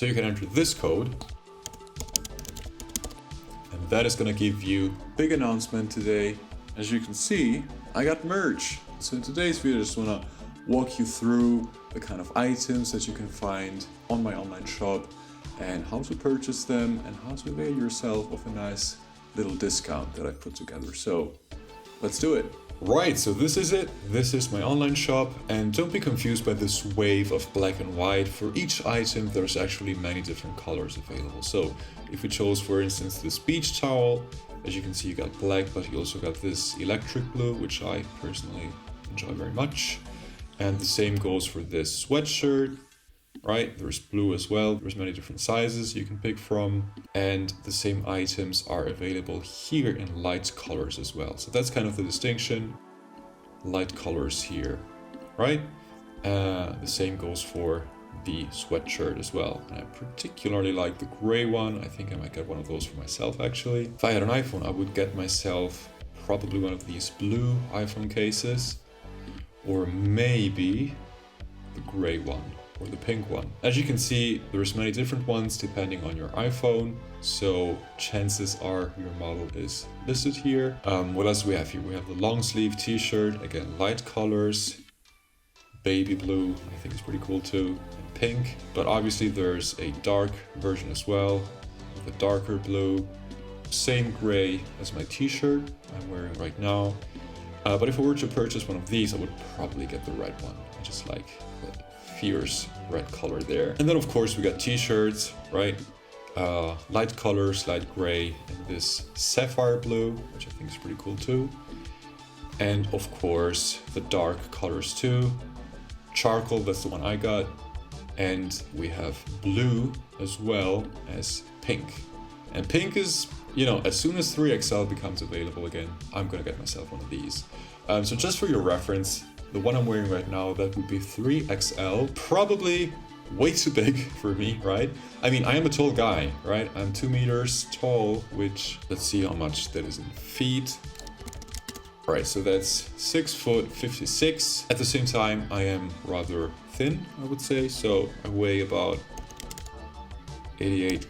So you can enter this code, and that is gonna give you big announcement today. As you can see, I got merch. So in today's video, I just wanna walk you through the kind of items that you can find on my online shop and how to purchase them and how to avail yourself of a nice little discount that I put together. So let's do it. Right, so this is it. This is my online shop, and don't be confused by this wave of black and white. For each item, there's actually many different colors available. So if we chose, for instance, this beach towel, as you can see, you got black, but you also got this electric blue, which I personally enjoy very much. And the same goes for this sweatshirt, right? There's blue as well. There's many different sizes you can pick from. And the same items are available here in light colors as well. So that's kind of the distinction. Light colors here, right? The same goes for the sweatshirt as well. And I particularly like the gray one. I think I might get one of those for myself actually. If I had an iPhone, I would get myself probably one of these blue iPhone cases, or maybe the gray one or the pink one. As you can see, there's many different ones depending on your iPhone, so chances are your model is listed here. What else do we have here? We have the long sleeve t-shirt, again, light colors, baby blue, I think is pretty cool too, and pink. But obviously there's a dark version as well, the darker blue, same gray as my t-shirt I'm wearing right now. But if I were to purchase one of these, I would probably get the red one. I just like the fierce red color there. And then of course we got t-shirts, right? Light colors, light gray, and this sapphire blue, which I think is pretty cool too. And of course the dark colors too. Charcoal, that's the one I got. And we have blue as well as pink. And pink is, you know, as soon as 3XL becomes available again, I'm gonna get myself one of these. So just for your reference, the one I'm wearing right now, that would be 3XL, probably way too big for me, right? I mean, I am a tall guy, right? I'm 2 meters tall, which, let's see how much that is in feet. All right, so that's 6'56". At the same time, I am rather thin, I would say. So I weigh about 88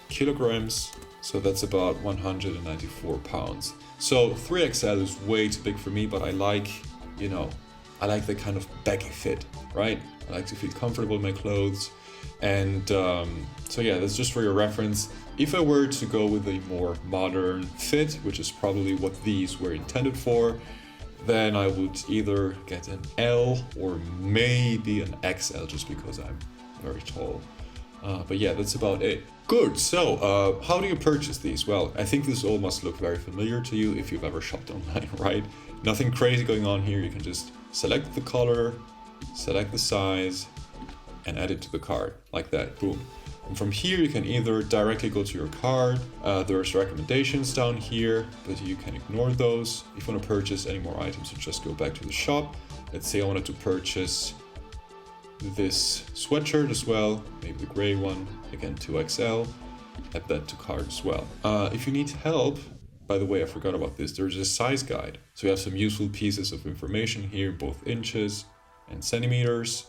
kilograms. So that's about 194 pounds. So 3XL is way too big for me, but I like, you know, I like the kind of baggy fit, right? I like to feel comfortable in my clothes. And so yeah, that's just for your reference. If I were to go with a more modern fit, which is probably what these were intended for, then I would either get an L or maybe an XL, just because I'm very tall. But yeah, that's about it. Good, so how do you purchase these? Well, I think this all must look very familiar to you if you've ever shopped online, right? Nothing crazy going on here. You can just select the color, select the size, and add it to the cart, like that, boom. And from here, you can either directly go to your cart, there's recommendations down here, but you can ignore those. If you want to purchase any more items, you just go back to the shop. Let's say I wanted to purchase this sweatshirt as well, maybe the gray one, again 2XL, add that to cart as well. If you need help, by the way, I forgot about this, there's a size guide. So we have some useful pieces of information here, both inches and centimeters.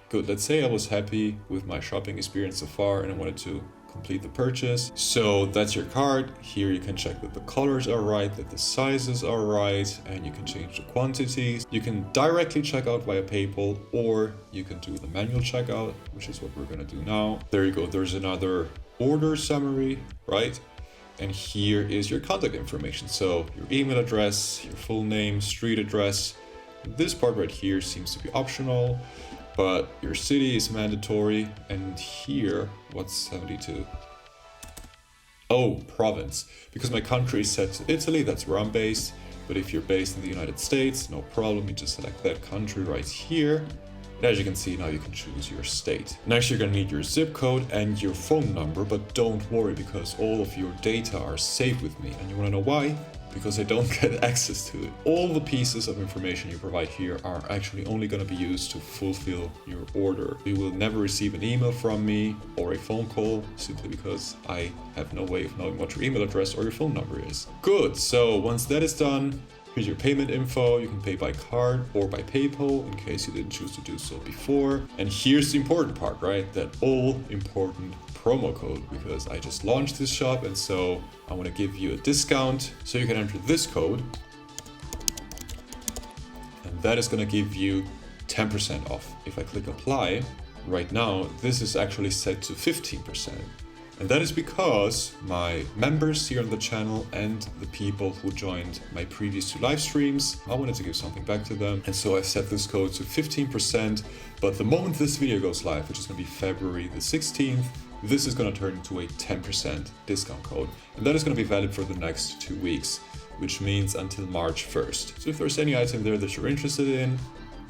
Good, let's say I was happy with my shopping experience so far and I wanted to complete the purchase. So that's your cart. Here you can check that the colors are right, that the sizes are right, and you can change the quantities. You can directly check out via PayPal, or you can do the manual checkout, which is what we're gonna do now. There you go, there's another order summary, right? And here is your contact information. So your email address, your full name, street address. This part right here seems to be optional, but your city is mandatory. And here, what's 72? Oh, province. Because my country is set to Italy, that's where I'm based. But if you're based in the United States, no problem, you just select that country right here. And as you can see, now you can choose your state. Next, you're gonna need your zip code and your phone number, but don't worry because all of your data are saved with me. And you wanna know why? Because I don't get access to it. All the pieces of information you provide here are actually only gonna be used to fulfill your order. You will never receive an email from me or a phone call simply because I have no way of knowing what your email address or your phone number is. Good, so once that is done, Here's your payment info. You can pay by card or by PayPal in case you didn't choose to do so before. And here's the important part, right? That all important promo code, because I just launched this shop and so I want to give you a discount. So you can enter this code and that is going to give you 10% off. If I click apply right now, this is actually set to 15%. And that is because my members here on the channel and the people who joined my previous 2 live streams, I wanted to give something back to them. And so I set this code to 15%. But the moment this video goes live, which is going to be February the 16th, this is going to turn into a 10% discount code. And that is going to be valid for the next 2 weeks, which means until March 1st. So if there's any item there that you're interested in,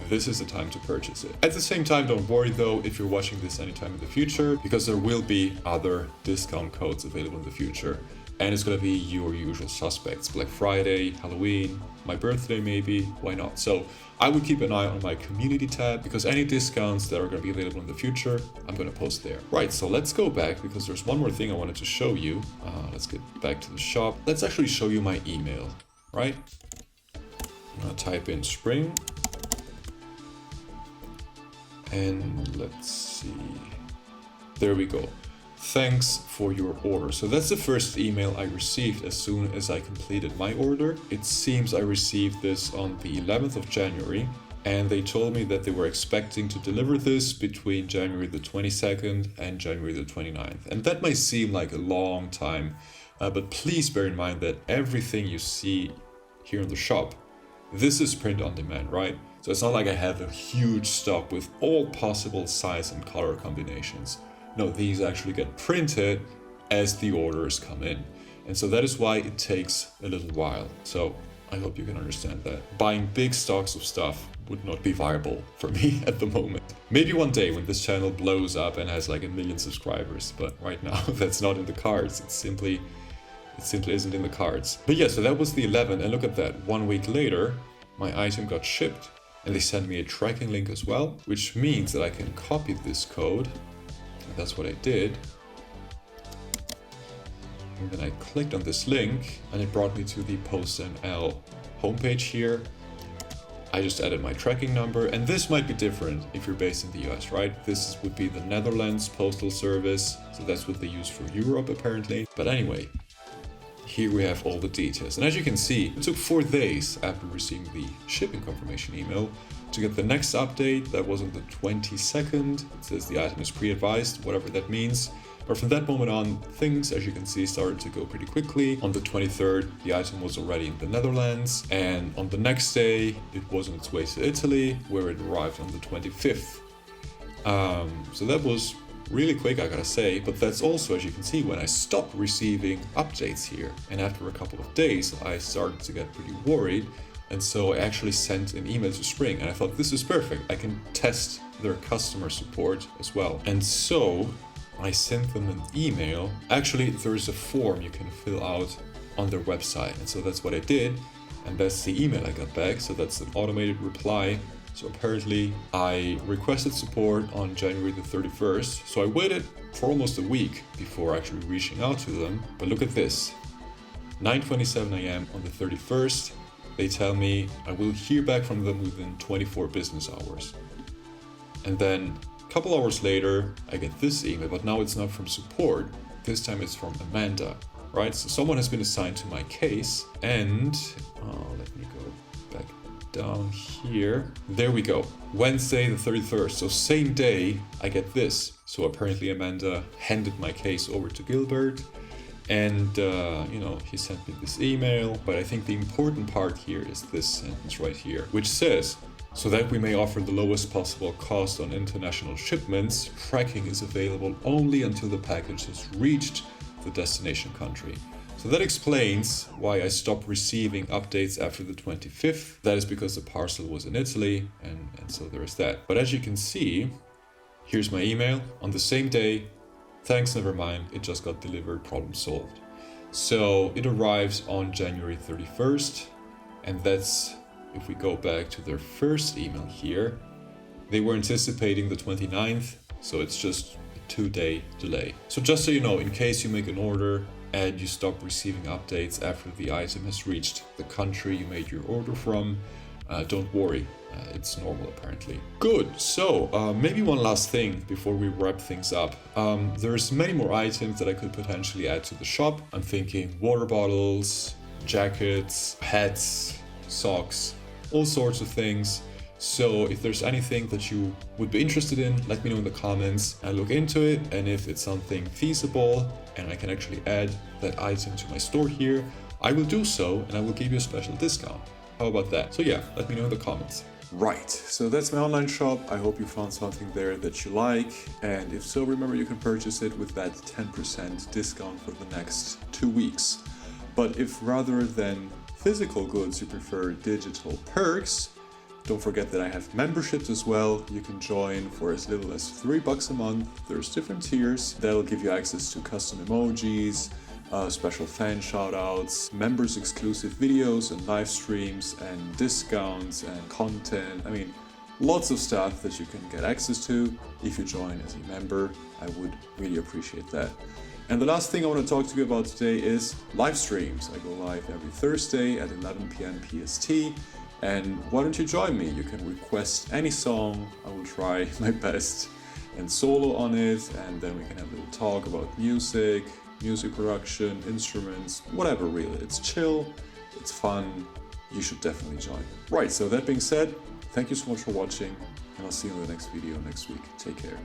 this is the time to purchase it. At the same time, don't worry though if you're watching this anytime in the future, because there will be other discount codes available in the future. And it's gonna be your usual suspects. Black Friday, Halloween, my birthday maybe, why not? So I would keep an eye on my community tab, because any discounts that are gonna be available in the future, I'm gonna post there. Right, so let's go back, because there's one more thing I wanted to show you. Let's get back to the shop. Let's actually show you my email, right? I'm gonna type in spring. And let's see, there we go. Thanks for your order. So that's the first email I received as soon as I completed my order. It seems I received this on the 11th of January, and they told me that they were expecting to deliver this between January the 22nd and January the 29th. And that might seem like a long time, but please bear in mind that everything you see here in the shop, this is print on demand, right? So it's not like I have a huge stock with all possible size and color combinations. No, these actually get printed as the orders come in. And so that is why it takes a little while. So I hope you can understand that. Buying big stocks of stuff would not be viable for me at the moment. Maybe one day when this channel blows up and has like 1 million subscribers, but right now that's not in the cards. It simply isn't in the cards. But yeah, so that was the 11th, and look at that. 1 week later, my item got shipped. And they sent me a tracking link as well, which means that I can copy this code. And that's what I did. And then I clicked on this link and it brought me to the PostNL homepage here. I just added my tracking number, and this might be different if you're based in the US, right? This would be the Netherlands Postal Service. So that's what they use for Europe apparently. But anyway, here we have all the details. And as you can see, it took 4 days after receiving the shipping confirmation email to get the next update. That was on the 22nd. It says the item is pre-advised, whatever that means. But from that moment on, things, as you can see, started to go pretty quickly. On the 23rd, the item was already in the Netherlands. And on the next day, it was on its way to Italy, where it arrived on the 25th. So that was really quick, I gotta say, but that's also, as you can see, when I stopped receiving updates here. And after a couple of days, I started to get pretty worried. And so I actually sent an email to Spring, and I thought, this is perfect. I can test their customer support as well. And so I sent them an email. Actually, there's a form you can fill out on their website. And so that's what I did. And that's the email I got back. So that's an automated reply. So apparently I requested support on January the 31st. So I waited for almost a week before actually reaching out to them. But look at this, 9:27 a.m. on the 31st, they tell me I will hear back from them within 24 business hours. And then a couple hours later, I get this email, but now it's not from support. This time it's from Amanda, right? So someone has been assigned to my case, and let me go back down here. There we go. Wednesday the 31st. So same day I get this. So apparently Amanda handed my case over to Gilbert, and he sent me this email. But I think the important part here is this sentence right here, which says, so that we may offer the lowest possible cost on international shipments, tracking is available only until the package has reached the destination country. So that explains why I stopped receiving updates after the 25th. That is because the parcel was in Italy, and so there is that. But as you can see, here's my email on the same day. Thanks, never mind, it just got delivered, problem solved. So it arrives on January 31st, and that's, if we go back to their first email here, they were anticipating the 29th, so it's just a 2-day delay. So just so you know, in case you make an order and you stop receiving updates after the item has reached the country you made your order from, don't worry. It's normal apparently. Good, so maybe one last thing before we wrap things up. There's many more items that I could potentially add to the shop. I'm thinking water bottles, jackets, hats, socks, all sorts of things. So if there's anything that you would be interested in, let me know in the comments. I'll look into it, and if it's something feasible and I can actually add that item to my store here, I will do so and I will give you a special discount. How about that? So yeah, let me know in the comments. Right, so that's my online shop. I hope you found something there that you like, and if so, remember you can purchase it with that 10% discount for the next 2 weeks. But if rather than physical goods you prefer digital perks, don't forget that I have memberships as well. You can join for as little as $3 a month. There's different tiers that'll give you access to custom emojis, special fan shoutouts, members exclusive videos and live streams and discounts and content. I mean, lots of stuff that you can get access to if you join as a member. I would really appreciate that. And the last thing I want to talk to you about today is live streams. I go live every Thursday at 11 p.m. PST. And why don't you join me? You can request any song. I will try my best and solo on it, and then we can have a little talk about music production, instruments, whatever really. It's chill, it's fun, you should definitely join. Right, so that being said, thank you so much for watching, and I'll see you in the next video next week. Take care.